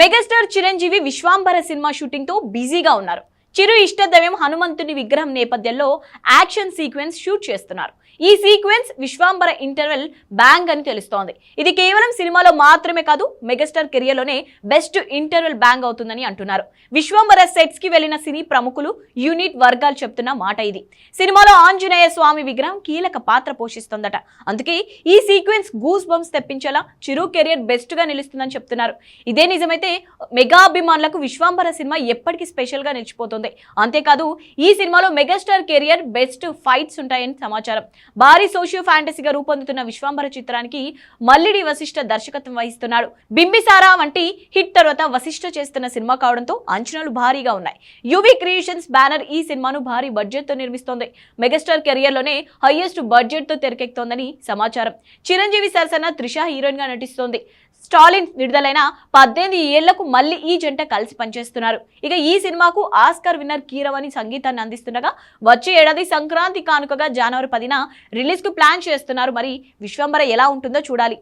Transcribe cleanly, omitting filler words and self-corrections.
Megastar Chiranjeevi Vishwambhara cinema shooting తో బిజీగా ఉన్నారు. చిరు ఇష్టదైవం హనుమంతుని విగ్రహం నేపథ్యంలో యాక్షన్ సీక్వెన్స్ షూట్ చేస్తున్నారు. ఈ సీక్వెన్స్ విశ్వాంబర ఇంటర్వెల్ బ్యాంగ్ అని తెలుస్తోంది. ఇది కేవలం సినిమాలో మాత్రమే కాదు, మెగాస్టార్ కెరియర్ లోనే బెస్ట్ ఇంటర్వెల్ బ్యాంగ్ అవుతుందని అంటున్నారు. విశ్వాంబర సెట్స్ కి వెళ్లిన సినీ ప్రముఖులు, యూనిట్ వర్గాలు చెప్తున్న మాట ఇది. సినిమాలో ఆంజనేయ స్వామి విగ్రహం కీలక పాత్ర పోషిస్తోందట. అందుకే ఈ సీక్వెన్స్ గూస్ బంప్స్ తెప్పించేలా చిరు కెరియర్ బెస్ట్ గా నిలుస్తుందని చెప్తున్నారు. ఇదే నిజమైతే మెగా అభిమానులకు విశ్వాంబర సినిమా ఎప్పటికీ స్పెషల్ గా నిలిచిపోతుంది. అంతేకాదు ఈ సినిమాలో మెగాస్టార్ కెరియర్ బెస్ట్ ఫైట్స్ ఉంటాయని సమాచారం. భారీ సోషియో ఫ్యాంటసీగా రూపొందుతున్న విశ్వాంబర చిత్రానికి మల్లిడి వశిష్ఠ దర్శకత్వం వహిస్తున్నాడు. బింబిసారా వంటి హిట్ తర్వాత వశిష్ఠ చేస్తున్న సినిమా కావడంతో అంచనాలు భారీగా ఉన్నాయి. యువి క్రియేషన్స్ బ్యానర్ ఈ సినిమాను భారీ బడ్జెట్ తో నిర్మిస్తోంది. మెగాస్టార్ కెరియర్ లోనే హైయెస్ట్ బడ్జెట్ తో తెరకెక్కుతోందని సమాచారం. చిరంజీవి సరసన త్రిష హీరోయిన్ గా నటిస్తోంది. స్టాలిన్ విడుదలైన 18 ఏళ్లకు మళ్ళీ ఈ జంట కలిసి పనిచేస్తున్నారు. ఇక ఈ సినిమాకు ఆస్కార్ విన్నర్ కీరవాణి సంగీతాన్ని అందిస్తుండగా వచ్చే ఏడాది సంక్రాంతి కానుకగా జనవరి 10న రిలీజ్ కు ప్లాన్ చేస్తున్నారు. మరి విశ్వంబర ఎలా ఉంటుందో చూడాలి.